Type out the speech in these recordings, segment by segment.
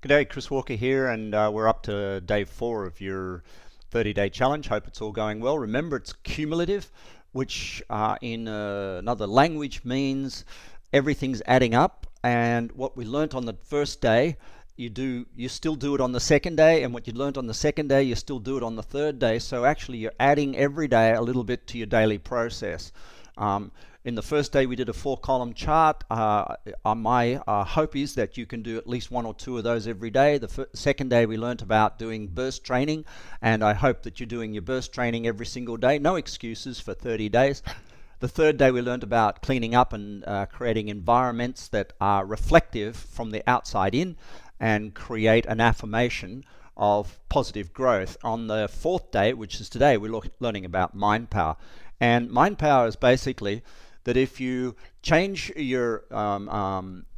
G'day, Chris Walker here, and we're up to day 4 of your 30-day challenge. Hope it's all going well. Remember, it's cumulative, which in another language means everything's adding up. And what we learnt on the first day, you still do it on the second day, and what you learnt on the second day, you still do it on the third day. So actually, you're adding every day a little bit to your daily process. In the first day we did a 4-column chart. My hope is that you can do at least 1 or 2 of those every day. The second day we learnt about doing burst training, and I hope that you're doing your burst training every single day. No excuses for 30 days. The third day we learnt about cleaning up and creating environments that are reflective from the outside in and create an affirmation of positive growth. On the fourth day, which is today, we're learning about mind power. And mind power is basically that if you change your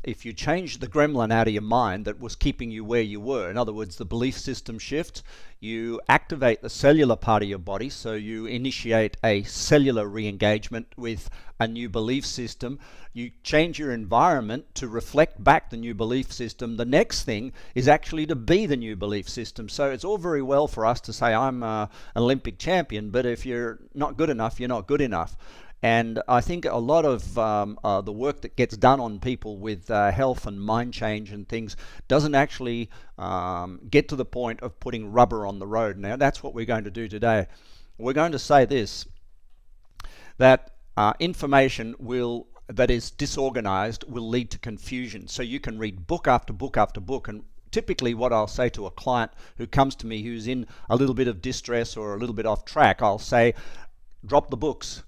if you change the gremlin out of your mind that was keeping you where you were, in other words, the belief system shift, you activate the cellular part of your body, so you initiate a cellular re-engagement with a new belief system. You change your environment to reflect back the new belief system. The next thing is actually to be the new belief system. So it's all very well for us to say, I'm an Olympic champion, but if you're not good enough, you're not good enough. And I think a lot of the work that gets done on people with health and mind change and things doesn't actually get to the point of putting rubber on the road. Now, that's what we're going to do today. We're going to say this, that information that is disorganized will lead to confusion. So you can read book after book after book, and typically what I'll say to a client who comes to me who's in a little bit of distress or a little bit off track, I'll say, drop the books.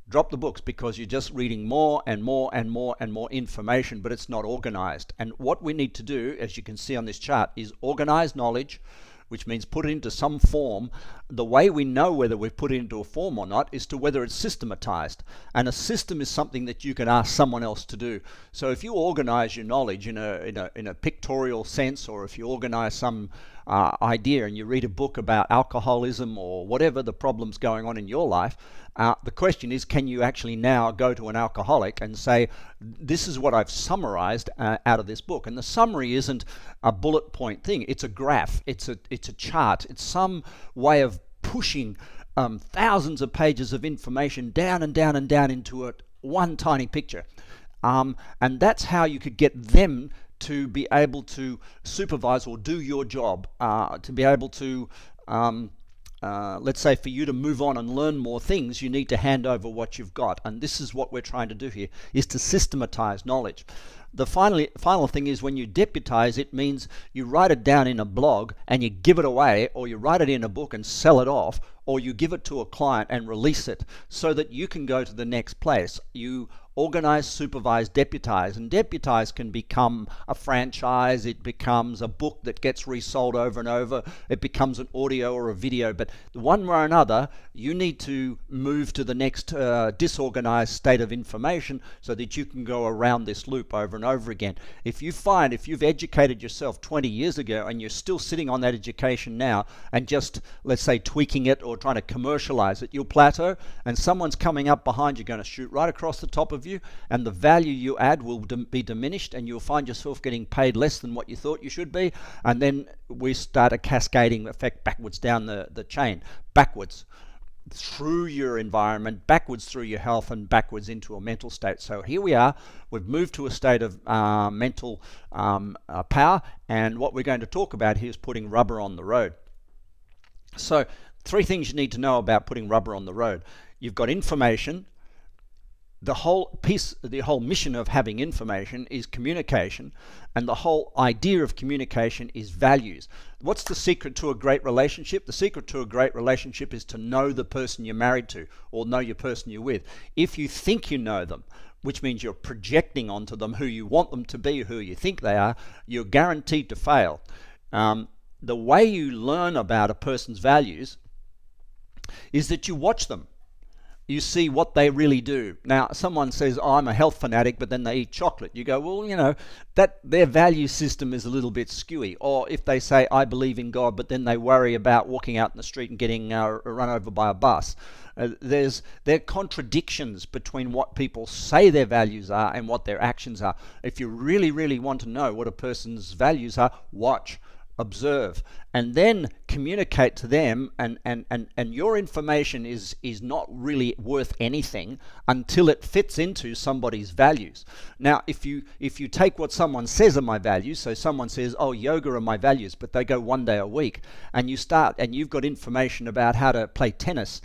Drop the books, because you're just reading more and more and more and more information, but it's not organized. And what we need to do, as you can see on this chart, is organize knowledge, which means put it into some form. The way we know whether we've put it into a form or not is to whether it's systematized. And a system is something that you can ask someone else to do. So if you organize your knowledge in a pictorial sense, or if you organize some idea and you read a book about alcoholism or whatever the problem's going on in your life, the question is, can you actually now go to an alcoholic and say, this is what I've summarized out of this book? And the summary isn't a bullet point thing. It's a graph. It's a chart. It's some way of pushing thousands of pages of information down and down and down into one tiny picture. And that's how you could get them to be able to supervise or do your job, to be able to let's say for you to move on and learn more things, you need to hand over what you've got. And this is what we're trying to do here, is to systematize knowledge. The final thing is, when you deputize, it means you write it down in a blog and you give it away, or you write it in a book and sell it off, or you give it to a client and release it so that you can go to the next place. You organize, supervise, deputize, and deputize can become a franchise. It becomes a book that gets resold over and over. It becomes an audio or a video. But one way or another, you need to move to the next disorganized state of information so that you can go around this loop over and over again. If you've educated yourself 20 years ago and you're still sitting on that education now and just, let's say, tweaking it or trying to commercialize it, you'll plateau, and someone's coming up behind you, going to shoot right across the top of you, and the value you add will be diminished, and you'll find yourself getting paid less than what you thought you should be. And then we start a cascading effect backwards down the chain, backwards through your environment, backwards through your health, and backwards into a mental state. So here we are, we've moved to a state of mental power, and what we're going to talk about here is putting rubber on the road. So 3 things you need to know about putting rubber on the road. You've got information. The whole mission of having information is communication, and the whole idea of communication is values. What's the secret to a great relationship? The secret to a great relationship is to know the person you're married to, or know your person you're with. If you think you know them, which means you're projecting onto them who you want them to be, who you think they are, you're guaranteed to fail. The way you learn about a person's values is that you watch them. you see what they really do. Now, someone says, oh, I'm a health fanatic, but then they eat chocolate. You go, well, you know, that their value system is a little bit skewy. Or if they say, I believe in God, but then they worry about walking out in the street and getting run over by a bus. There are contradictions between what people say their values are and what their actions are. If you really, really want to know what a person's values are, watch, observe, and then communicate to them, and your information is not really worth anything until it fits into somebody's values. Now, if you take what someone says are my values, so someone says, oh, yoga are my values, but they go 1 day a week, and you've got information about how to play tennis,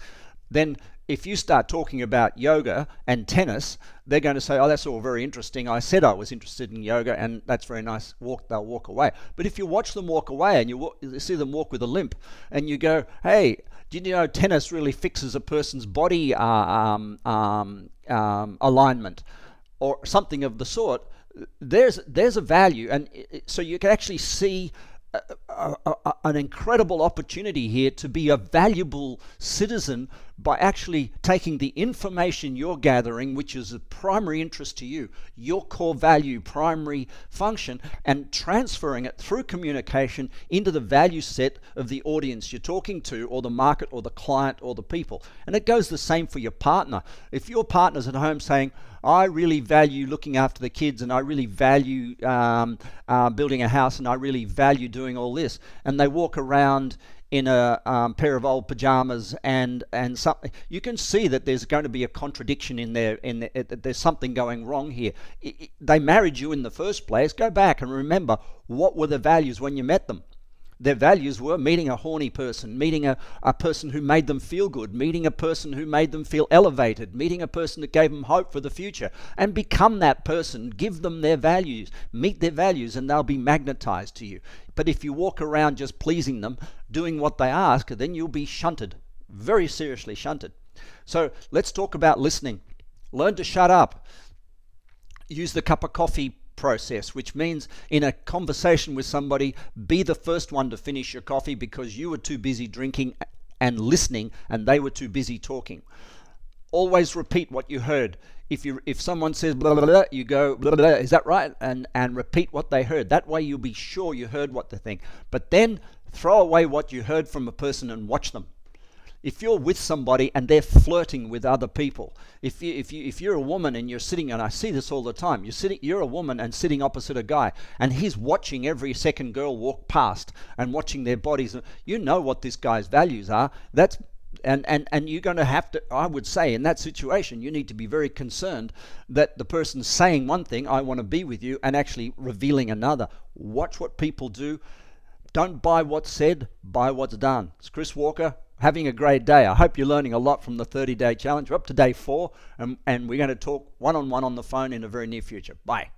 then if you start talking about yoga and tennis, they're going to say, oh, that's all very interesting. I said I was interested in yoga, and that's very nice. They'll walk away. But if you watch them walk away and you see them walk with a limp, and you go, hey, did you know tennis really fixes a person's body alignment or something of the sort, there's a value. And so you can actually see an incredible opportunity here to be a valuable citizen by actually taking the information you're gathering, which is of primary interest to you, your core value, primary function, and transferring it through communication into the value set of the audience you're talking to, or the market, or the client, or the people. And it goes the same for your partner. If your partner's at home saying, I really value looking after the kids, and I really value building a house, and I really value doing all this, and they walk around in a pair of old pajamas and something, you can see that there's going to be a contradiction in there. There's something going wrong here. They married you in the first place. Go back and remember, what were the values when you met them? Their values were meeting a horny person, meeting a person who made them feel good, meeting a person who made them feel elevated, meeting a person that gave them hope for the future, and become that person. Give them their values, meet their values, and they'll be magnetized to you. But if you walk around just pleasing them, doing what they ask, then you'll be shunted, very seriously shunted. So let's talk about listening. Learn to shut up. Use the cup of coffee process, which means in a conversation with somebody, be the first one to finish your coffee because you were too busy drinking and listening and they were too busy talking. Always repeat what you heard. If someone says blah, blah, blah, you go blah, blah, blah, is that right? And repeat what they heard. That way you'll be sure you heard what they think. But then throw away what you heard from a person and watch them. If you're with somebody and they're flirting with other people, if you're a woman and you're sitting, and I see this all the time, you're a woman and sitting opposite a guy, and he's watching every second girl walk past and watching their bodies, you know what this guy's values are. And you're going to have to, I would say, in that situation, you need to be very concerned that the person's saying one thing, I want to be with you, and actually revealing another. Watch what people do. Don't buy what's said, buy what's done. It's Chris Walker. Having a great day. I hope you're learning a lot from the 30-day challenge. We're up to day 4, and we're going to talk one-on-one on the phone in the very near future. Bye.